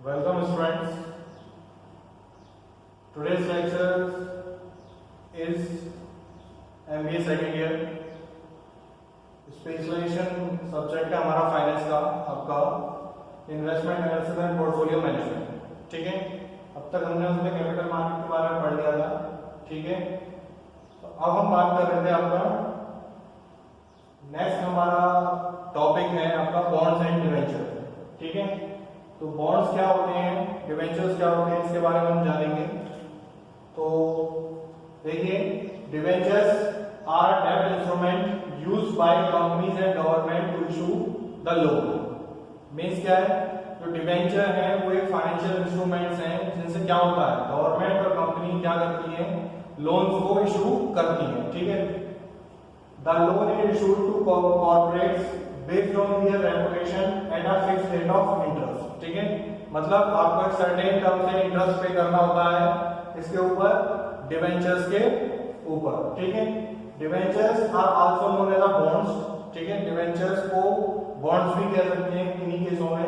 Welcome students. Today's lecture is MBA second year. Specialization subject है हमारा finance का, आपका investment analysis and portfolio management. ठीक है, अब तक हमने उसमें कैपिटल मार्केट के बारे में पढ़ लिया था। ठीक है, तो अब हम बात कर रहे थे आपका नेक्स्ट हमारा टॉपिक है आपका बॉन्ड्स एंड डिवेंचर। ठीक है, तो बॉन्ड्स क्या होते हैं, डिवेंचर्स क्या होते हैं, इसके बारे में हम जानेंगे। तो देखिए, डिवेंचर्स आर डेब्ट instrument used by companies and government to issue the loan. Means क्या है, जो डिवेंचर है वो एक फाइनेंशियल इंस्ट्रूमेंट्स हैं जिनसे क्या होता है, गवर्नमेंट और कंपनी क्या करती है, लोन्स को इशू करती है। ठीक है, the loan is issued to corporates based on their reputation at a fixed rate of interest. ठीक है, मतलब आपको एक सर्टेन टर्म से इंटरेस्ट पे करना होता है इसके ऊपर, डिवेंचर्स के ऊपर। ठीक है, debentures are also known as bonds. ठीक है, डिवेंचर्स को बॉन्ड्स भी कह सकते हैं किन्हीं केसों में।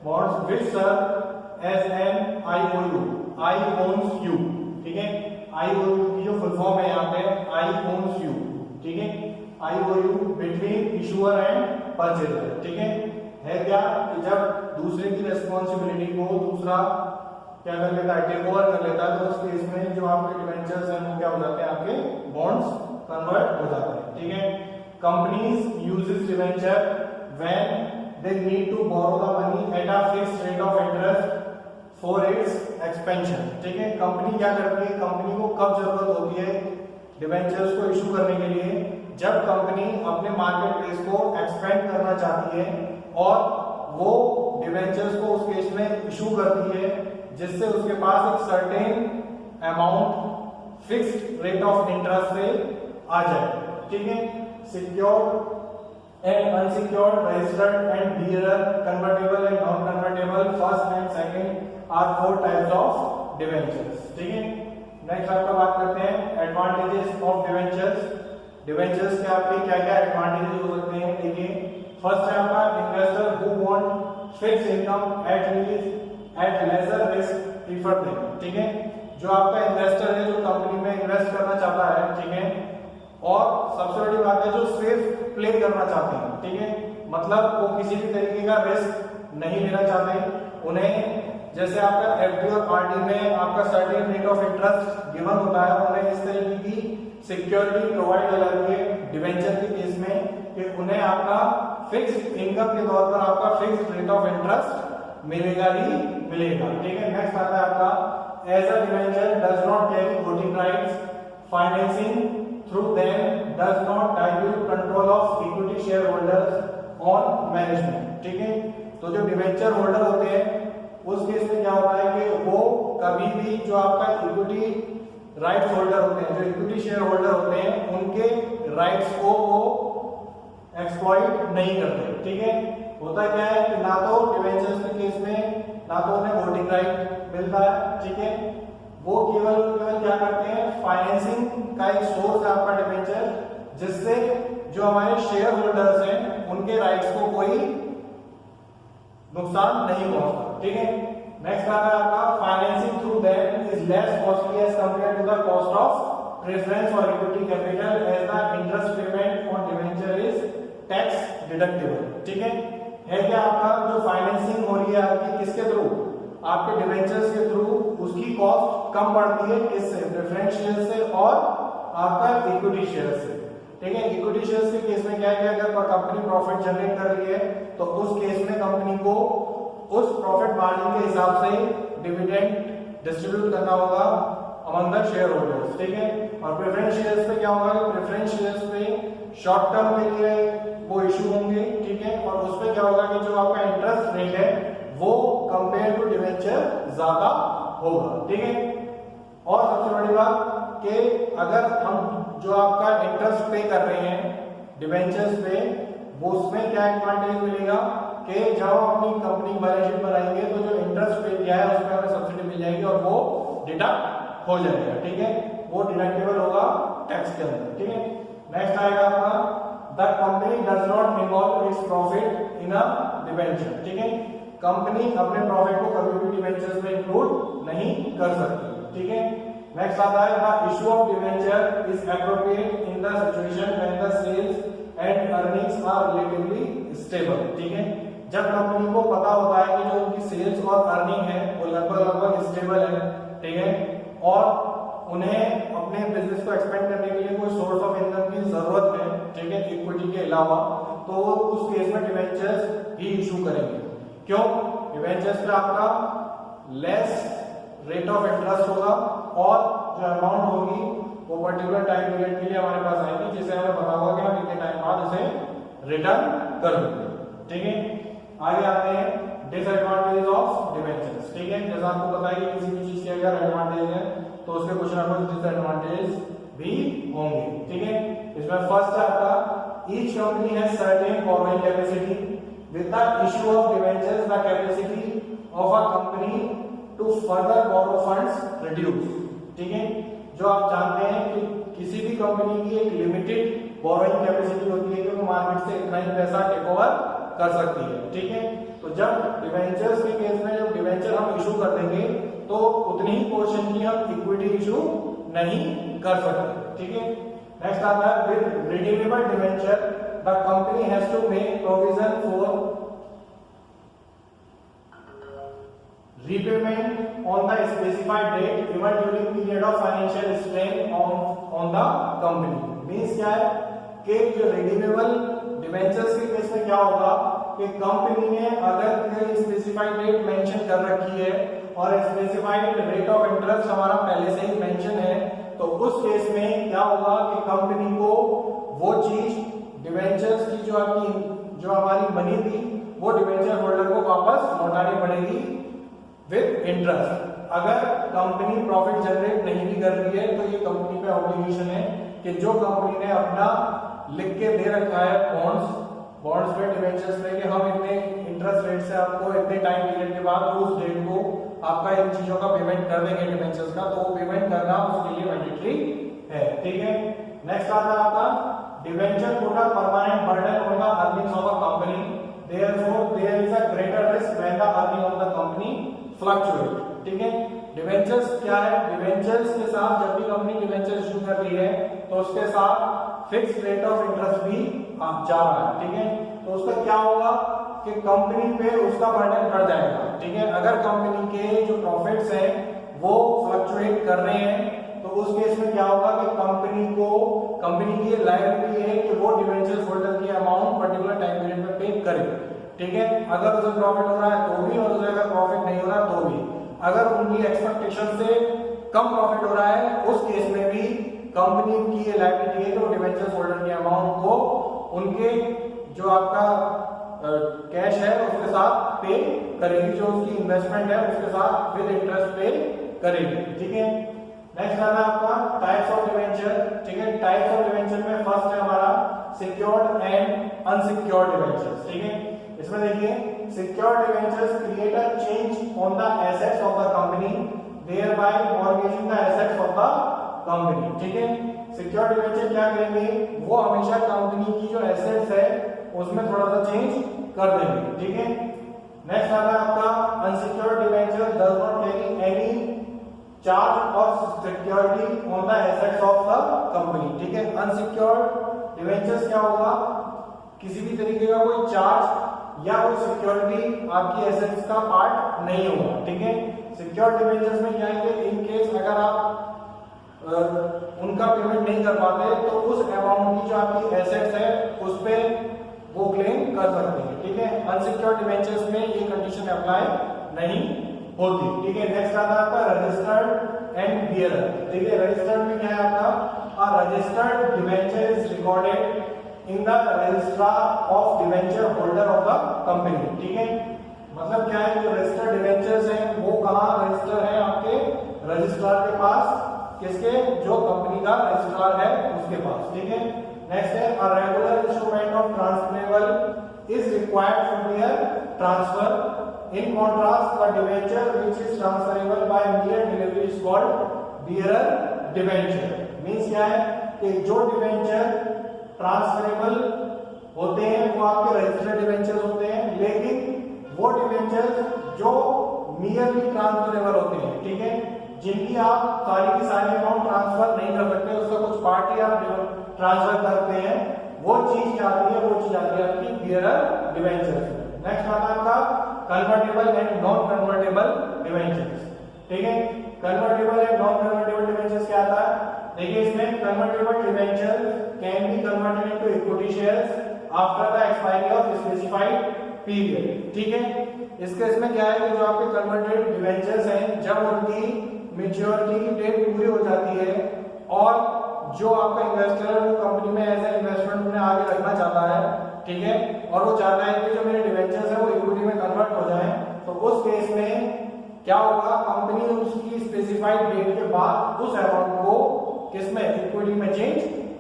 Bonds which serve as an IOU, I owns you. ठीक है, आईओयू की जो फुल फॉर्म है यहाँ पे आई ओन्स यू। ठीक है, IOU between issuer and purchaser. ठीक है क्या कि जब दूसरे की रेस्पॉन्सिबिलिटी को दूसरा क्या कर लेता है, टेक ओवर कर लेता है, तो उस केस में जो आपके डिवेंचर्स हैं वो क्या हो जाते हैं, आपके बॉन्ड्स कन्वर्ट हो जाते हैं। ठीक है, companies uses debenture when they need to borrow the money at a fixed rate of interest for its expansion. ठीक है, कंपनी क्या करती है, कंपनी को कब जरूरत होती है डिवेंचर्स को इशू करने के लिए, जब कंपनी अपने मार्केट प्लेस को एक्सपेंड करना चाहती है और वो डिवेंचर्स को उस केस में इशू करती है जिससे उसके पास एक certain amount fixed rate of interest से आ जाए। ठीक है, secured and unsecured, registered and bearer, convertible and non convertible, first and second are 4 types of debentures. ठीक है, नेक्स्ट आपका बात करते हैं एडवांटेजेस ऑफ डिवेंचर्स। डिवेंचर्स के आपके क्या क्या एडवांटेजेस हो सकते हैं। देखिए, फर्स्ट है आपका investor who want fixed income at release at lesser risk prefer them. ठीक है, जो आपका इन्वेस्टर है जो कंपनी में इन्वेस्ट करना चाहता है, ठीक है, और सबसे बड़ी बात है जो सेफ प्ले करना चाहते हैं। ठीक है, मतलब वो किसी भी तरीके का रिस्क नहीं लेना चाहते। उन्हें जैसे आपका एफडी और आरडी में आपका certain rate of interest given होता है, उन्हें इस तरीके की सिक्योरिटी प्रोवाइड हो जाती है डिवेंचर के केस में कि उन्हें आपका फिक्स्ड इनकम के तौर पर आपका फिक्स्ड रेट ऑफ इंटरेस्ट मिलेगा ही मिलेगा। ठीक है, नेक्स्ट आता है आपका as a debenture does not carry voting rights, financing through them does not dilute control of equity share holders on management. ठीक है, तो जो डिवेंचर होल्डर होते हैं उस केस में क्या होता है कि वो कभी भी जो आपका इक्विटी राइट्स होल्डर होते हैं, जो इक्विटी शेयर होल्डर होते हैं, उनके राइट्स को वो एक्सप्लॉइट नहीं करते। ठीक है, होता क्या है कि ना तो डिवेंचर्स के केस में ना तो उन्हें वोटिंग राइट मिलता है। ठीक है, वो केवल क्या करते हैं, फाइनेंसिंग का एक सोर्स है आपका डिवेंचर, जिससे जो हमारे शेयर होल्डर्स हैं उनके राइट्स को कोई नुकसान नहीं पहुंचता। ठीक है, नेक्स्ट आता है आपका financing through them is less costly as compared to the cost of preference और equity capital as the interest payment on debenture is tax deductible. ठीक है क्या आपका जो फाइनेंसिंग हो रही है आपकी किसके थ्रू, आपके डिवेंचर्स के थ्रू, उसकी कॉस्ट कम पड़ती है किससे, प्रेफरेंस शेयर से और आपका इक्विटी शेयर से। ठीक है, इक्विटी शेयर्स के केस में क्या है कि अगर कंपनी प्रॉफिट जनरेट कर रही है तो उस केस में कंपनी को उस प्रॉफिट मार्जिन के हिसाब से डिविडेंड डिस्ट्रीब्यूट करना होगा अमंग द शेयर होल्डर्स। ठीक है, और प्रेफरेंस शेयर्स पे क्या होगा, प्रेफरेंस शेयर्स पे शॉर्ट टर्म के लिए वो इशू होंगे। ठीक है, और उसमें क्या होगा कि जो आपका इंटरेस्ट रेट है वो कंपेयर टू डिवेंचर ज्यादा होगा। ठीक है, और सबसे बड़ी बात कि अगर हम जो आपका इंटरेस्ट पे कर रहे हैं डिवेंचर्स पे, वो उसमें क्या एडवांटेज मिलेगा कि जब हम अपनी कंपनी बैलेंस शीट बनाएंगे तो जो इंटरेस्ट पे किया है उसमें हमें सब्सिडी मिल जाएगी और वो डिडक्ट हो जाएगा। ठीक है, वो डिडक्टेबल होगा टैक्स के अंदर। ठीक है, नेक्स्ट आएगा आपका the company does not involve its profit in a debenture. ठीक है, कंपनी अपने प्रॉफिट को कभी भी कर सकती है। ठीक है, नेक्स्ट आता है the issue of debenture is appropriate in the situation when the sales and earnings are relatively stable. ठीक है, जब कंपनी को पता होता है कि जो उनकी सेल्स और अर्निंग है वो लगभग स्टेबल है, ठीक है, और उन्हें अपने बिजनेस को एक्सपेंड करने के लिए कोई सोर्स ऑफ इनकम की जरूरत है, ठीक है, इक्विटी के अलावा, तो उस केस में डिवेंचर्स ही इशू करेंगे। क्यों? डिवेंचर्स पे आपका लेस रेट ऑफ इंटरेस्ट होगा और जो अमाउंट होगी वो पर्टिकुलर टाइम पीरियड के लिए हमारे पास आएगी, जिसे हमें पता होगा कि हम इतने टाइम बाद इसे रिटर्न कर देंगे। ठीक है, आगे आते हैं डिसएडवांटेज ऑफ डिवेंचर्स। ठीक है, जैसा आपको पता है कि किसी भी चीज के अगर एडवांटेज है तो उसके कुछ ना कुछ डिसएडवांटेज भी होंगे। ठीक है, इसमें फर्स्ट है आपका each company has certain borrowing capacity with the issue of debentures the capacity of a company to further borrow funds reduce. ठीक है, जो आप जानते हैं कि किसी भी कंपनी की एक लिमिटेड बोरोइंग कैपेसिटी होती है कि वो मार्केट से इतना ही पैसा टेक ओवर कर सकती है। ठीक है, तो जब डिवेंचर्स के केस में जब डिवेंचर हम इशू कर देंगे तो उतनी ही पोर्शन की हम इक्विटी इशू नहीं कर सकते। ठीक है, नेक्स्ट आता है with redeemable debenture the company has to make provision for repayment on the specified date even during period of financial strain on the company। Means क्या है कि जो रिडीमेबल डिवेंचर्स के केस में क्या होगा कि कंपनी ने अगर कोई स्पेसिफाइड डेट मेंशन कर रखी है और स्पेसिफाइड रेट ऑफ इंटरेस्ट हमारा पहले से ही मेंशन है, तो उस केस में क्या होगा कि कंपनी को वो चीज डिवेंचर्स की जो हमारी मनी थी वो डिवेंचर होल्डर को वापस लौटानी पड़ेगी विद इंटरेस्ट। अगर कंपनी प्रॉफिट जनरेट नहीं भी कर रही है तो ये कंपनी पे ऑब्लिगेशन है कि जो कंपनी ने अपना लिख के दे रखा है बॉन्ड्स पे डिवेंचर्स पे कि हम इतने इंटरेस्ट रेट से आपको इतने टाइम पीरियड के बाद उस डेट को आपका इन चीजों का पेमेंट कर देंगे डिवेंचर्स का, तो वो पेमेंट करना उसके लिए मैंडेटरी है। ठीक है, नेक्स्ट आता है आपका debenture put a permanent burden on the earnings of a company therefore there is a greater risk when the earning of the company fluctuate। ठीक है, डिवेंचर्स क्या है? डिवेंचर्स के साथ जब भी कंपनी डिवेंचर इशू कर रही है तो उसके साथ फिक्स रेट ऑफ इंटरेस्ट भी जा रहा है। ठीक है, तो उसका क्या होगा कि कंपनी पे उसका बर्डन बढ़ जाएगा। ठीक है, अगर कंपनी के जो प्रॉफिट्स हैं वो फ्लक्चुएट कर रहे हैं तो उस केस में क्या होगा कि कंपनी की लायबिलिटी है कि वो डिवेंचर होल्डर की अमाउंट पर्टिकुलर टाइम पीरियड में पे करे। ठीक है, अगर उसे प्रॉफिट हो रहा है तो भी और उसे अगर प्रॉफिट नहीं हो रहा तो भी, अगर उनकी एक्सपेक्टेशन से कम प्रॉफिट हो रहा है उस केस में भी कंपनी की ये लायबिलिटी है तो डिवेंचर होल्डर की अमाउंट को उनके जो आपका कैश है उसके साथ पे करेगी, जो उसकी इन्वेस्टमेंट है उसके साथ विद इंटरेस्ट पे करेगी। ठीक है, नेक्स्ट आता है आपका टाइप्स ऑफ डिवेंचर। ठीक है, टाइप्स ऑफ डिवेंचर में फर्स्ट है हमारा सिक्योर्ड एंड अनसिक्योर्ड डिवेंचर्स। ठीक है, इसमें देखिए secured debentures create a change on the assets of the company thereby mortgaging the assets of the company. ठीक है, सिक्योर्ड डिवेंचर क्या करेंगे, वो हमेशा कंपनी की जो एसेट्स है उसमें थोड़ा सा चेंज कर देंगे। ठीक है, नेक्स्ट आता है आपका unsecured debenture does not carry any charge और security on the assets of the company. ठीक है, अनसिक्योर्ड डिवेंचर्स क्या होगा, किसी भी तरीके का कोई चार्ज या कोई सिक्योरिटी आपकी एसेट्स का पार्ट नहीं होगा। ठीक है, सिक्योर्ड डिवेंचर्स में क्या है कि इन केस अगर आप उनका पेमेंट नहीं कर पाते तो उस अमाउंट की जो आपकी एसेट्स है उस पे वो क्लेम कर सकते हैं। ठीक है, अनसिक्योर्ड डिवेंचर्स में ये कंडीशन अप्लाई नहीं होती। ठीक है, नेक्स्ट आता है आपका रजिस्टर्ड एंड बियरर। ठीक है, रजिस्टर्ड में क्या है आपका registered debenture is recorded in the registrar of debenture holder of the company. ठीक है, मतलब क्या है, जो रजिस्टर्ड डिवेंचर्स हैं वो कहाँ रजिस्टर है, आपके रजिस्ट्रार के पास, किसके, जो कंपनी का रजिस्ट्रार है उसके पास। ठीक है, नेक्स्ट है a regular instrument of transferable is required for their transfer. In contrast, the debenture which is transferable by mere delivery is called bearer debenture। Means क्या है कि जो डिवेंचर ट्रांसफरेबल होते हैं वो आपके रजिस्टर्ड डिवेंचर्स होते हैं, लेकिन वो डिवेंचर जो मियरली ट्रांसफरेबल होते हैं, ठीक है, जिनकी आप सारी की सारी अमाउंट ट्रांसफर नहीं कर सकते, उसका कुछ पार्ट ही आप ट्रांसफर करते हैं, वो चीज क्या आती है, वो चीज आती है आपकी बियरर डिवेंचर्स। नेक्स्ट आता है आपका convertible and non convertible debentures. ठीक है, convertible and non convertible debentures क्या आता है, देखिए इसमें convertible debenture can be converted into equity shares after the expiry of specified period. ठीक है, इसके इसमें क्या है कि जो आपके कन्वर्टेड डिवेंचर्स हैं, जब उनकी मैच्योरिटी की डेट पूरी हो जाती है और जो आपका इन्वेस्टर है वो कंपनी में एज ए इन्वेस्टमेंट में आगे रखना चाहता है, ठीक है, और वो चाहता है कि जो मेरे डिवेंचर्स है वो इक्विटी में कन्वर्ट हो जाए, तो उस केस में क्या होगा, कंपनी उसकी स्पेसिफाइड डेट के बाद उस अमाउंट को किसमें, इक्विटी में चेंज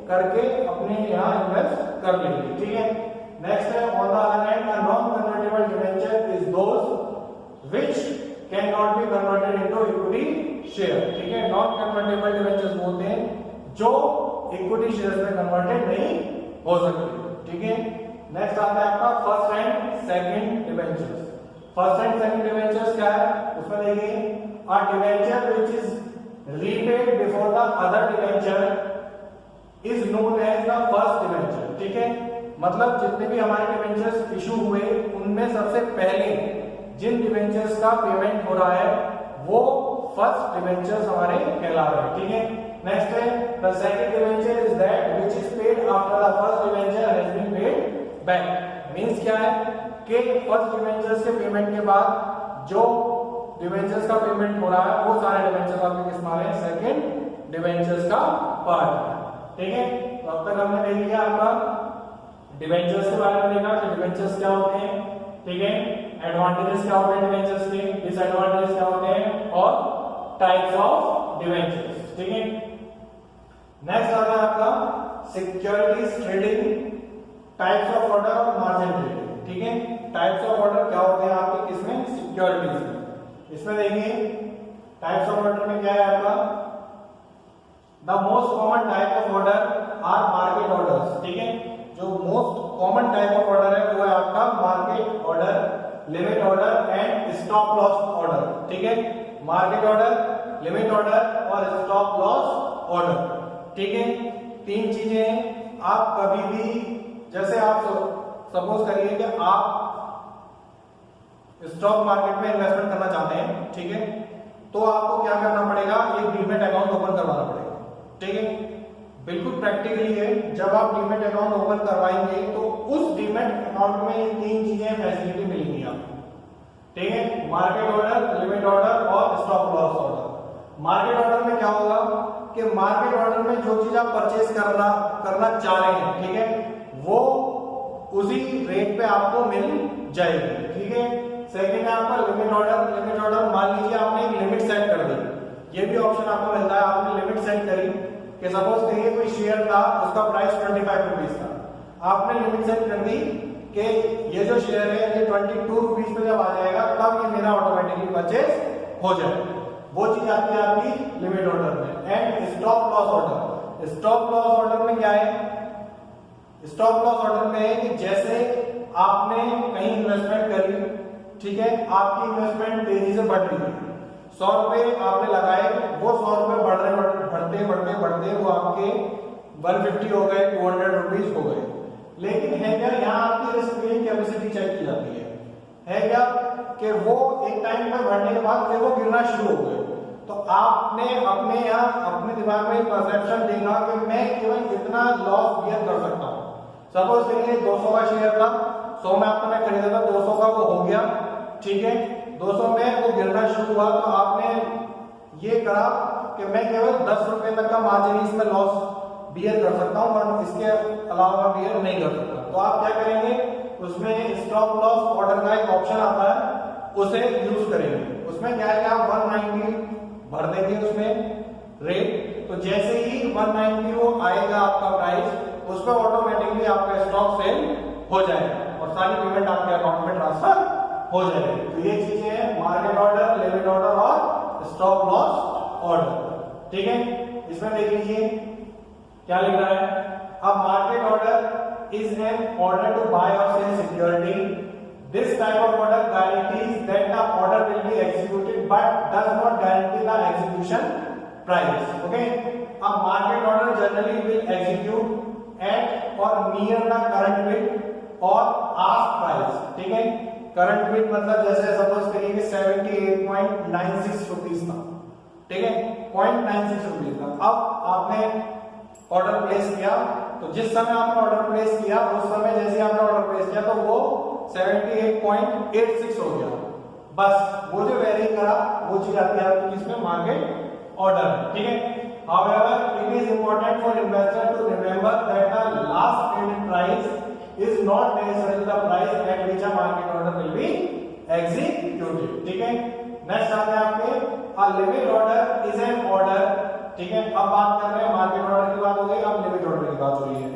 करके अपने यहाँ इन्वेस्ट कर लेगी। ठीक है, नेक्स्ट है on the other hand a non convertible debenture is those which can not be converted into equity share. ठीक है, नॉन कन्वर्टेबल डिवेंचर्स बोलते हैं जो इक्विटी शेयर्स में कन्वर्टेड नहीं हो सकते। ठीक है, नेक्स्ट आता है आपका first and second debentures. First and second debentures क्या है, उसमें देखिए a debenture which is repaid before the other debenture is known as the first debenture. ठीक है, मतलब जितने भी हमारे डिवेंचर्स इशू हुए उनमें सबसे पहले जिन डिवेंचर्स का पेमेंट हो रहा है वो फर्स्ट डिवेंचर्स हमारे कहला रहे हैं। ठीक है, नेक्स्ट है the second debenture is that which is paid after the first debenture has been paid back. Means क्या है कि फर्स्ट डिवेंचर्स के पेमेंट के बाद जो डिवेंचर्स का पेमेंट हो रहा है वो सारे डिवेंचर्स आपके किस में आ रहे हैं, सेकंड डिवेंचर्स का पार्ट है। ठीक है, तो अब तक हमने देख लिया आपका डिवेंचर्स के बारे में, देखा कि डिवेंचर्स क्या होते हैं, ठीक है, एडवांटेजेस क्या होते हैं डिवेंचर्स के, डिसएडवांटेजेस क्या होते हैं और टाइप्स ऑफ डिवेंचर्स। ठीक है, नेक्स्ट आता है आपका securities trading, types of order और मार्जिन ट्रेडिंग। ठीक है, टाइप्स ऑफ ऑर्डर क्या होते हैं आपके किसमें, सिक्योरिटीज में। इसमें देखिए टाइप्स ऑफ ऑर्डर में क्या है आपका, the most common type of order are market orders. ठीक है, जो most common type of order है वो है आपका market order, limit order and stop loss order. ठीक है, मार्केट ऑर्डर, लिमिट ऑर्डर और स्टॉप लॉस ऑर्डर। ठीक है, तीन चीजें हैं। आप कभी भी जैसे आप सपोज करिए कि आप स्टॉक मार्केट में इन्वेस्टमेंट करना चाहते हैं, ठीक है, तो आपको क्या करना पड़ेगा, एक डीमैट अकाउंट ओपन करवाना पड़ेगा। ठीक है, बिल्कुल प्रैक्टिकली है, जब आप डीमैट अकाउंट ओपन करवाएंगे तो उस डीमैट अकाउंट में ये तीन चीजें फैसिलिटी मिलेंगी आपको। ठीक है, मार्केट ऑर्डर, लिमिट ऑर्डर और stop loss order. Market order में क्या होगा कि मार्केट ऑर्डर में जो चीज आप परचेज करना चाह रहे हैं, ठीक है, वो उसी रेट पे आपको मिल जाएगी। ठीक है, सेकंड है आपका लिमिट ऑर्डर। लिमिट ऑर्डर मान लीजिए आपने एक लिमिट सेट कर दी, ये भी ऑप्शन आपको मिलता है, आपने लिमिट सेट करी कि सपोज करिए कोई शेयर था उसका प्राइस 25 रुपीज था, आपने लिमिट सेट कर दी कि ये जो शेयर है ये 22 रुपीज पे जब आ जाएगा तब ये मेरा ऑटोमेटिकली परचेज हो जाएगा। वो चीज आती है आपकी लिमिट ऑर्डर में। And stop loss order. Stop loss order में क्या है, स्टॉप लॉस ऑर्डर में है कि जैसे आपने कहीं इन्वेस्टमेंट करी, ठीक है, आपकी इन्वेस्टमेंट तेजी से बढ़ रही है, 100 रुपए आपने लगाए, वो 100 रुपए बढ़ते वो आपके 150 हो गए, 200 रुपीज हो गए। लेकिन है क्या, यहाँ आपकी रिस्क पेइंग कैपेसिटी चेक की जाती है क्या कि वो एक टाइम पर बढ़ने के बाद फिर वो गिरना शुरू हो गए, तो आपने अपने यहाँ अपने दिमाग में परसेप्शन देगा कि मैं केवल इतना लॉस बियर कर सकता हूँ। सपोज करिए 200 का शेयर था, 100 में आपने खरीदा था, 200 का वो हो गया, ठीक है, 200 में वो गिरना शुरू हुआ, तो आपने ये करा कि मैं केवल 10 रुपए तक का मार्जिन इसमें लॉस बियर कर सकता हूं और इसके अलावा बियर नहीं कर सकता। तो आप क्या करेंगे, उसमें स्टॉप लॉस ऑर्डर का एक ऑप्शन आता है, उसे यूज करेंगे। उसमें क्या है कि आप 190 भर देंगे उसमें रेट, तो जैसे ही 190 वो आएगा आपका प्राइस, उस पर ऑटोमेटिकली आपका स्टॉक सेल हो जाएगा और सारी पेमेंट आपके अकाउंट में ट्रांसफर हो जाएगी। तो ये चीजें हैं मार्केट ऑर्डर, लिमिट ऑर्डर और स्टॉप लॉस ऑर्डर। ठीक है, इसमें देख लीजिए क्या लिख रहा है, a market order is an order to buy और sell security. This type of order guarantees that the order will be executed but does not guarantee the execution execution price. Okay. A market order generally will execute at or near the current bid or ask price. ठीक है, current bid मतलब जैसे suppose करिए कि 78.96 rupees था, ठीक है, 0.96 rupees था। अब आपने ऑर्डर प्लेस किया, तो जिस समय आपने ऑर्डर प्लेस किया उस समय जैसे आपने ऑर्डर प्लेस किया तो वो 78.86 हो गया। बस वो जो वेरी करा वो चीज आती है आपकी किसमें, मार्केट ऑर्डर। ठीक है, however it is important for investor to remember that the last bid price is not necessarily the price at which a market order will be executed. ठीक है, नेक्स्ट आते हैं आपके a limit order is an order। ठीक है, अब बात कर रहे हैं मार्केट ऑर्डर की बात हो गई, अब लिमिट ऑर्डर की बात हो रही है।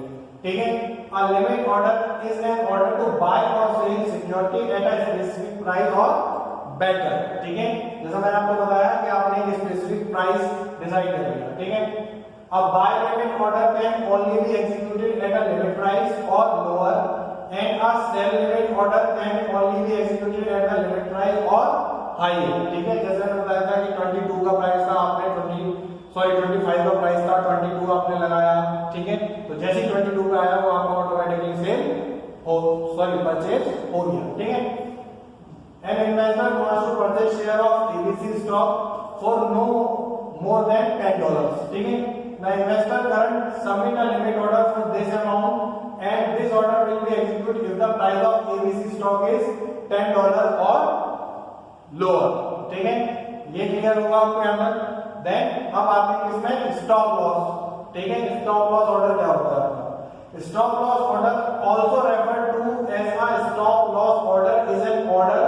ठीक है, a limit order is an order to buy or sell security at a specific price or better। ठीक है, जैसा मैंने आपको बताया कि आपने एक स्पेसिफिक प्राइस डिसाइड कर लिया। ठीक है, a buy limit order can only be executed at a limit price or lower and a sell limit order can only be executed at a limit price or higher। ठीक है, जैसे मैंने बताया था कि 22 का प्राइस था, आपने 25 का प्राइस था, 22 आपने लगाया। ठीक है, तो जैसे 22 पे आया वो आपको ऑटोमेटिकली सेल परचेज हो गया। ठीक है, an investor wants to purchase share of ABC stock for no more than $10। ठीक है, the investor current submit a limit order for this amount and this order will be executed if the price of ABC stock is $10 or lower। ठीक है, ये clear होगा आपको यहाँ पर। Then अब आते हैं किसमें, स्टॉप लॉस। ठीक है, स्टॉप लॉस ऑर्डर क्या होता है आपका, stop loss order also refer to as a stop loss order is an order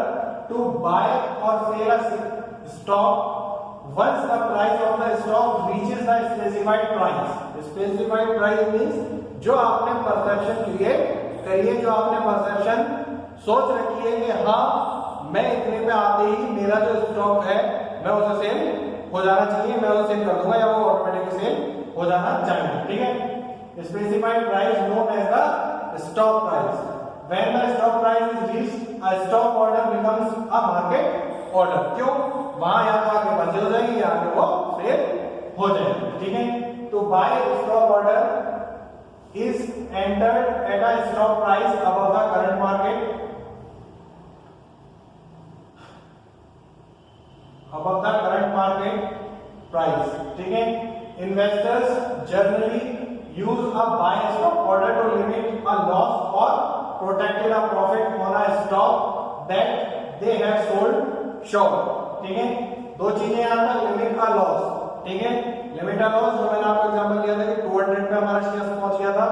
to buy or sell a stock once the price of the stock reaches the specified price। specified price means जो आपने perception create करी है, जो आपने perception सोच रखी है कि हाँ मैं इतने पे आते ही मेरा जो स्टॉक है मैं उसे सेल हो जाना चाहिए, मैं उसे सेल कर दूंगा या वो ऑटोमेटिक सेल हो जाना चाहिए। ठीक है, specified price known as the stock price. When the stock price is reached, a stock order becomes a market order। क्यों, वहां या तो आगे बचे हो जाएगी या आगे वो सेल हो जाएगी। ठीक है, तो buy stock order is entered at a stock price above the current market price। ठीक है, investors generally use a buy stock order to limit a loss or protected a profit on a stock that they have sold short। ठीक है, दो चीजें यहाँ पर, limit का loss. ठीक है, लिमिट का लॉस जो मैंने आपको एग्जांपल दिया था कि 200 पे हमारा शेयर पहुंच गया था,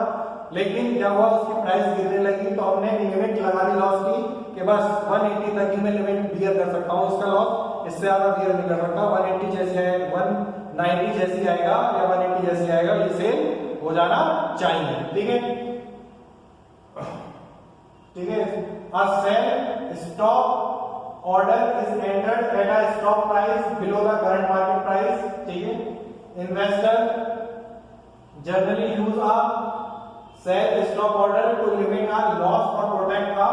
लेकिन जब वह उसकी प्राइस गिरने लगी तो हमने लिमिट लगा दी लॉस की कि बस 180 तक ही मैं लिमिट बियर कर सकता हूँ इसका लॉस, इससे ज्यादा बियर नहीं कर सकता। 180 जैसी है, 190 जैसी आएगा या 180 जैसी आएगा ये सेल हो जाना चाहिए। ठीक है, ठीक है, a sell stock order is entered at a stock price below the current market price। ठीक है, investor generally use a sell stock order to limit a loss or protect a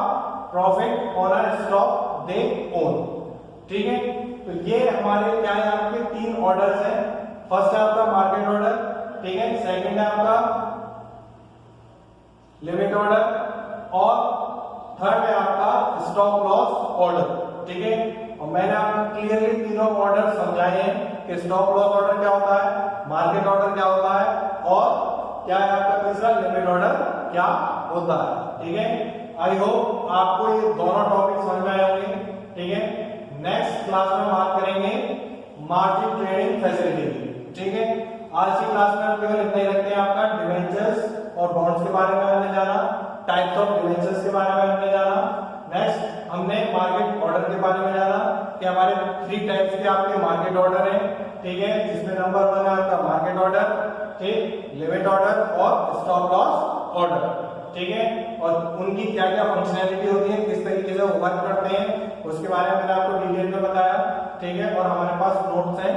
profit on a stock they own। ठीक है, तो ये हमारे क्या है, आपके तीन ऑर्डर्स हैं। फर्स्ट है आपका मार्केट ऑर्डर, ठीक है, सेकंड है आपका लिमिट ऑर्डर और थर्ड है आपका स्टॉप लॉस ऑर्डर। ठीक है, और मैंने आपको क्लियरली तीनों ऑर्डर समझाए हैं कि स्टॉप लॉस ऑर्डर क्या होता है, मार्केट ऑर्डर क्या होता है और क्या है आपका तीसरा लिमिट ऑर्डर क्या होता है। ठीक है, आई होप आपको ये दोनों टॉपिक समझ में आए होंगे। ठीक है, नेक्स्ट क्लास में बात करेंगे मार्जिन ट्रेडिंग फैसिलिटी की। ठीक है, आज की क्लास में हम केवल इतना ही रखते हैं, आपका डिवेंचर्स और बॉन्ड्स के बारे में हमने जाना, टाइप्स ऑफ डिवेंचर्स के बारे में हमने जाना। नेक्स्ट हमने मार्केट ऑर्डर के बारे में जाना कि हमारे 3 टाइप्स के आपके मार्केट ऑर्डर हैं। ठीक है, जिसमें नंबर 1 है आपका मार्केट ऑर्डर, ठीक, लिमिट ऑर्डर और स्टॉप लॉस ऑर्डर। ठीक है, और उनकी क्या क्या फंक्शनैलिटी होती है, किस तरीके से वो वर्क करते हैं, उसके बारे में मैंने आपको डिटेल में बताया। ठीक है, और हमारे पास नोट्स हैं,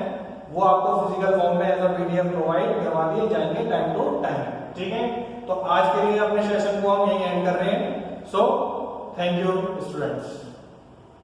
वो आपको फिजिकल फॉर्म में एज अ पीडीएफ प्रोवाइड करवा दिए जाएंगे टाइम टू टाइम। ठीक है, तो आज के लिए अपने सेशन को हम यहीं एंड कर रहे हैं। So thank you students.